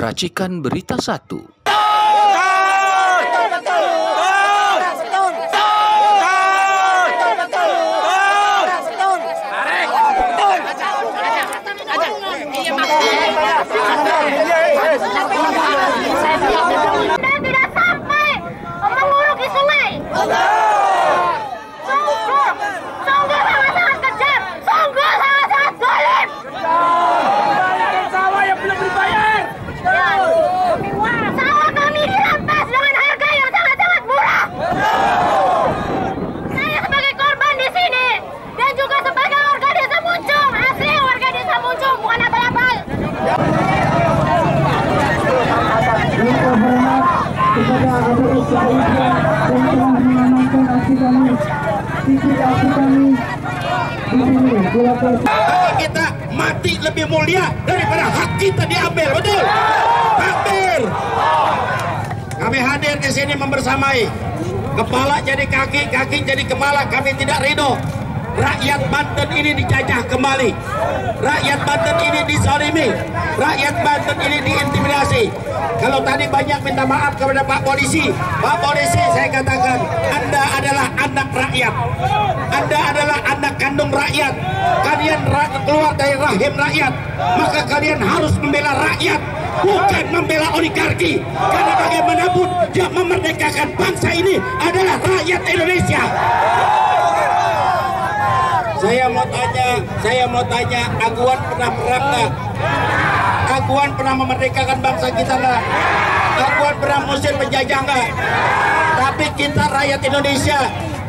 Racikan Berita 1. Kita mati lebih mulia daripada hak kita diambil, betul? Takbir. Kami hadir di sini membersamai. Kepala jadi kaki, kaki jadi kepala. Kami tidak ridho. Rakyat Banten ini dijajah kembali. Rakyat Banten ini dizalimi. Rakyat Banten ini diintimidasi. Kalau tadi banyak minta maaf kepada Pak Polisi. Pak Polisi, saya katakan, Anda adalah anak rakyat. Anda adalah anak kandung rakyat. Kalian keluar dari rahim rakyat. Maka kalian harus membela rakyat, bukan membela oligarki. Karena bagaimanapun yang memerdekakan bangsa ini adalah rakyat Indonesia. Saya mau tanya, Aguan pernah perang nggak? Aguan pernah memerdekakan bangsa kita nggak? Aguan pernah mengusir penjajah nggak? Tapi kita rakyat Indonesia,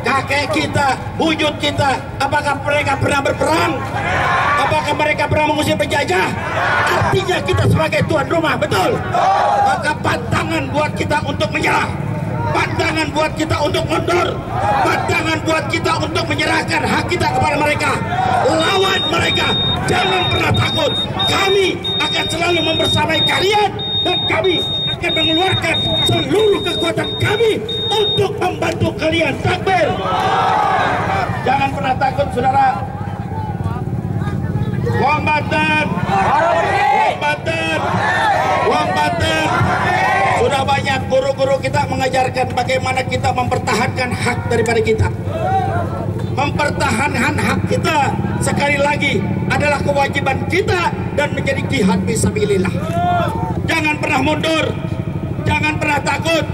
kakek kita, wujud kita, apakah mereka pernah berperang? Apakah mereka pernah mengusir penjajah? Artinya kita sebagai tuan rumah, betul? Maka pantangan buat kita untuk menyerah. Pandangan buat kita untuk mundur. Pandangan buat kita untuk menyerahkan hak kita kepada mereka. Lawan mereka. Jangan pernah takut. Kami akan selalu membersamai kalian. Dan kami akan mengeluarkan seluruh kekuatan kami untuk membantu kalian. Takbir. Jangan pernah takut, saudara. Wong Banten. Wong Banten. Wong Banten. Sudah banyak guru-guru kita mengajarkan bagaimana kita mempertahankan hak daripada kita. Mempertahankan hak kita sekali lagi adalah kewajiban kita dan menjadi jihad fisabilillah. Jangan pernah mundur, jangan pernah takut,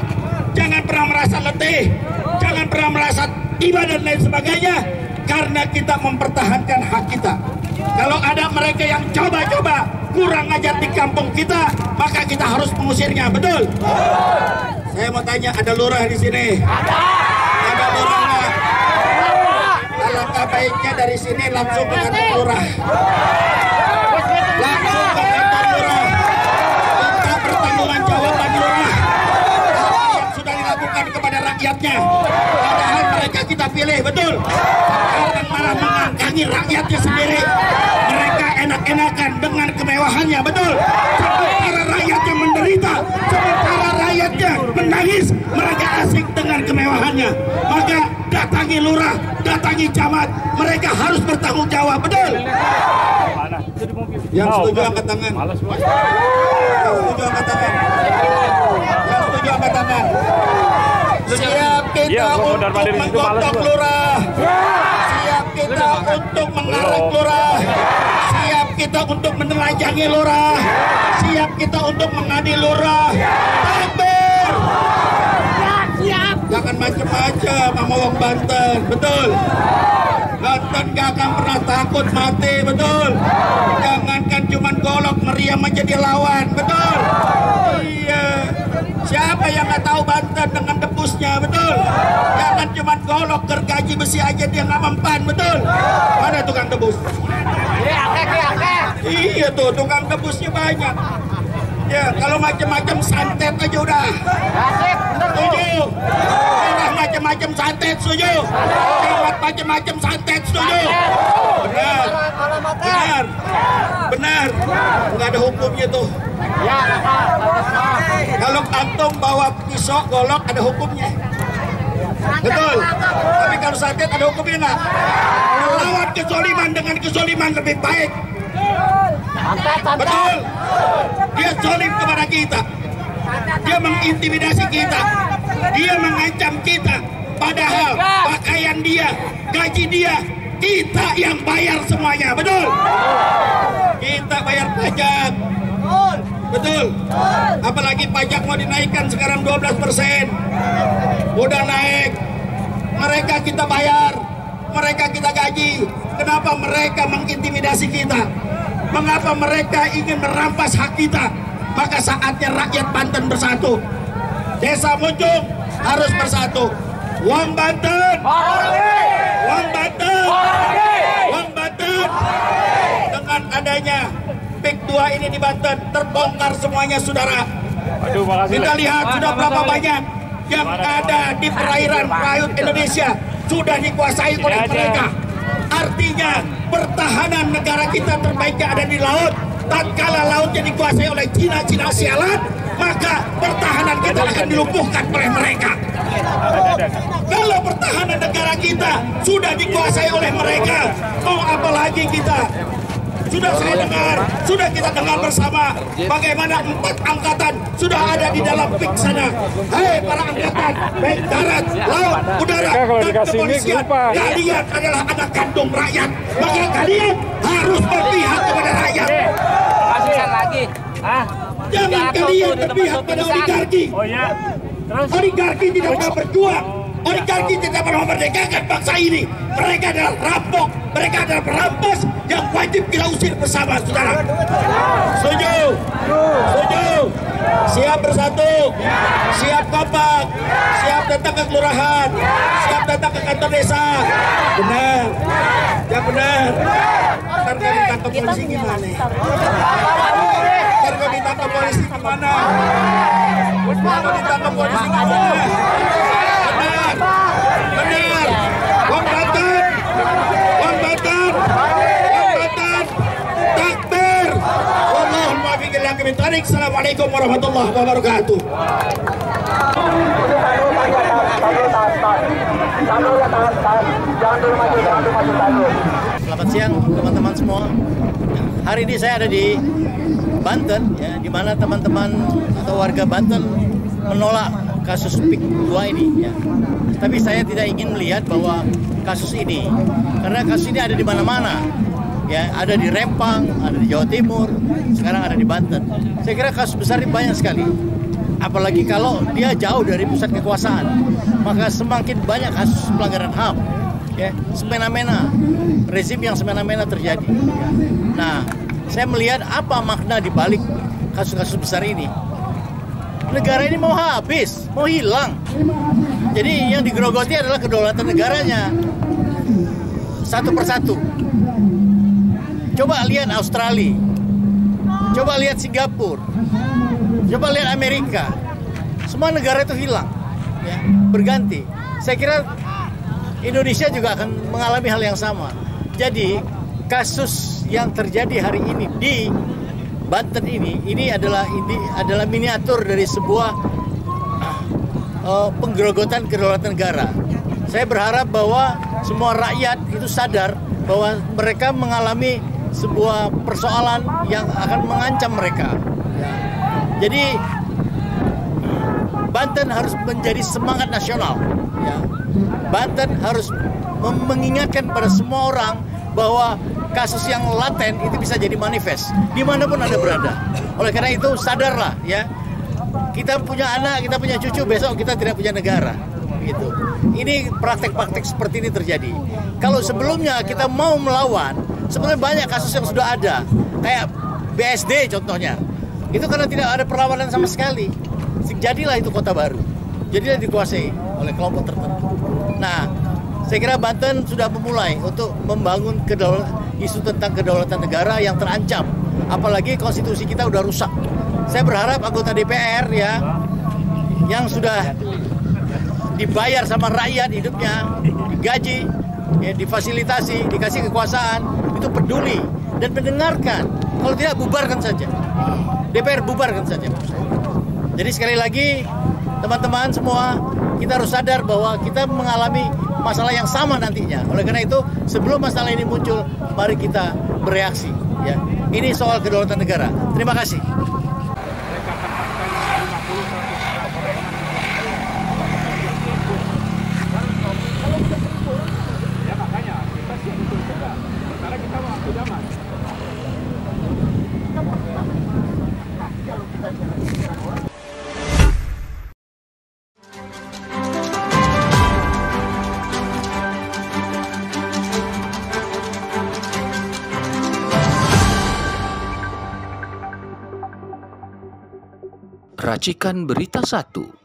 jangan pernah merasa letih, jangan pernah merasa tiba dan lain sebagainya, karena kita mempertahankan hak kita. Kalau ada mereka yang coba-coba kurang ajar di kampung kita, maka kita harus mengusirnya, betul? Saya mau tanya, ada lurah di sini? Ada lurah nggak? Alangkah baiknya dari sini langsung ke kantor lurah. Langsung ke kantor lurah. Minta pertanggungjawaban lurah apa yang sudah dilakukan kepada rakyatnya. Padahal mereka kita pilih, betul? Sekarang malah mengangkangi rakyatnya sendiri. Mereka enak-enakan dengan kemewahannya, betul? Sementara rakyatnya menderita, sementara rakyatnya menangis, mereka asik dengan kemewahannya. Maka datangi lurah, datangi camat, mereka harus bertanggung jawab, betul? Yang setuju angkat tangan. Yang setuju angkat tangan. Yang setuju angkat tangan. Siap kita untuk menggotok lurah. Siap kita untuk mengarang lurah. Siap kita untuk menelanjangi lurah. Siap kita untuk mengadili lurah. Takbir. Siap. Jangan macam-macam sama wong Banten, betul? Banten gak akan pernah takut mati, betul? Jangankan cuman golok, meriam menjadi lawan, betul? Iya. Siapa yang nggak tahu Banten dengan debusnya, betul? Jangan cuman golok, gergaji besi aja dia nggak mempan, betul? Mana tukang debus? Iya tuh, tukang debusnya banyak. Ya, kalau macam-macam santet aja udah. Setuju? Udah macam-macam santet, setuju? Lewat macam-macam santet, setuju? Benar. Benar. Benar. Nggak ada hukumnya tuh. Kalau antum bawa pisau golok ada hukumnya. Betul. Tapi kalau santet ada hukumnya nggak? Melawan kezoliman dengan kezoliman lebih baik. Betul. Dia zolim kepada kita. kita, dia mengintimidasi kita, dia mengancam kita. Padahal pakaian dia, gaji dia, kita yang bayar semuanya, betul? Kita bayar pajak, betul? Apalagi pajak mau dinaikkan sekarang 12%, udah naik. Mereka kita bayar, mereka kita gaji. Kenapa mereka mengintimidasi kita? Mengapa mereka ingin merampas hak kita? Maka saatnya rakyat Banten bersatu. Desa Munjung harus bersatu. Wong Banten, Wong Banten, Wong Banten. Dengan adanya PIK 2 ini di Banten, terbongkar semuanya, saudara. Kita lihat sudah berapa banyak yang ada di perairan laut Indonesia sudah dikuasai oleh mereka. Artinya pertahanan negara kita terbaiknya ada di laut. Tatkala lautnya dikuasai oleh Cina sialan, maka pertahanan kita akan dilumpuhkan oleh mereka. Kalau pertahanan negara kita sudah dikuasai oleh mereka, mau apa lagi kita? Sudah saya dengar, sudah kita dengar bersama bagaimana 4 angkatan sudah ada di dalam PIK sana. Hei para angkatan, baik darat, laut, udara, dan kepolisian, kalian adalah anak kandung rakyat. Maka kalian harus berpihak kepada rakyat. Jangan kalian berpihak pada oligarki. Oligarki tidak pernah berjuang. Oligarki tidak pernah memerdekakan bangsa ini. Mereka adalah rampok, mereka adalah perampas yang wajib kita usir bersama, saudara. Setuju? Setuju? Siap bersatu? Siap kompak? Siap datang ke kelurahan? Siap datang ke kantor desa? Benar? Ya benar. Ntar kami tangkap polisi gimana? Ntar kami tangkap polisi gimana? Ntar ditangkap polisi gimana? Benar, Wong Banten, Wong Banten, Wong Banten, takbir. Wallahul muwaffiq ila aqwamit thoriq. Assalamualaikum warahmatullahi wabarakatuh. Selamat siang teman-teman semua. Hari ini saya ada di Banten, ya, di mana teman-teman atau warga Banten menolak kasus PIK 2 ini, ya. Tapi saya tidak ingin melihat bahwa kasus ini, karena kasus ini ada di mana-mana, ya, ada di Rempang, ada di Jawa Timur, sekarang ada di Banten. Saya kira kasus besar ini banyak sekali, apalagi kalau dia jauh dari pusat kekuasaan, maka semakin banyak kasus pelanggaran HAM, ya, semena-mena, rezim yang semena-mena terjadi. Nah, saya melihat apa makna di balik kasus-kasus besar ini. Negara ini mau habis, mau hilang. Jadi yang digerogoti adalah kedaulatan negaranya, satu persatu. Coba lihat Australia, coba lihat Singapura, coba lihat Amerika. Semua negara itu hilang, ya, berganti. Saya kira Indonesia juga akan mengalami hal yang sama. Jadi kasus yang terjadi hari ini di Banten ini adalah miniatur dari sebuah penggerogotan kedaulatan negara. Saya berharap bahwa semua rakyat itu sadar bahwa mereka mengalami sebuah persoalan yang akan mengancam mereka. Jadi Banten harus menjadi semangat nasional. Ya. Banten harus mengingatkan pada semua orang bahwa kasus yang laten itu bisa jadi manifest dimanapun Anda berada. Oleh karena itu sadarlah, ya, kita punya anak, kita punya cucu, besok kita tidak punya negara, gitu. Ini praktek-praktek seperti ini terjadi. Kalau sebelumnya kita mau melawan, sebenarnya banyak kasus yang sudah ada, kayak BSD contohnya, itu karena tidak ada perlawanan sama sekali, jadilah itu kota baru, jadilah dikuasai oleh kelompok tertentu. Nah, saya kira Banten sudah memulai untuk membangun isu tentang kedaulatan negara yang terancam. Apalagi konstitusi kita udah rusak. Saya berharap anggota DPR, ya, yang sudah dibayar sama rakyat hidupnya, digaji, ya, difasilitasi, dikasih kekuasaan, itu peduli dan mendengarkan. Kalau tidak, bubarkan saja. DPR bubarkan saja. Jadi sekali lagi, teman-teman semua, kita harus sadar bahwa kita mengalami masalah yang sama nantinya. Oleh karena itu, sebelum masalah ini muncul, mari kita bereaksi. Ya, ini soal kedaulatan negara. Terima kasih. Racikan Berita 1.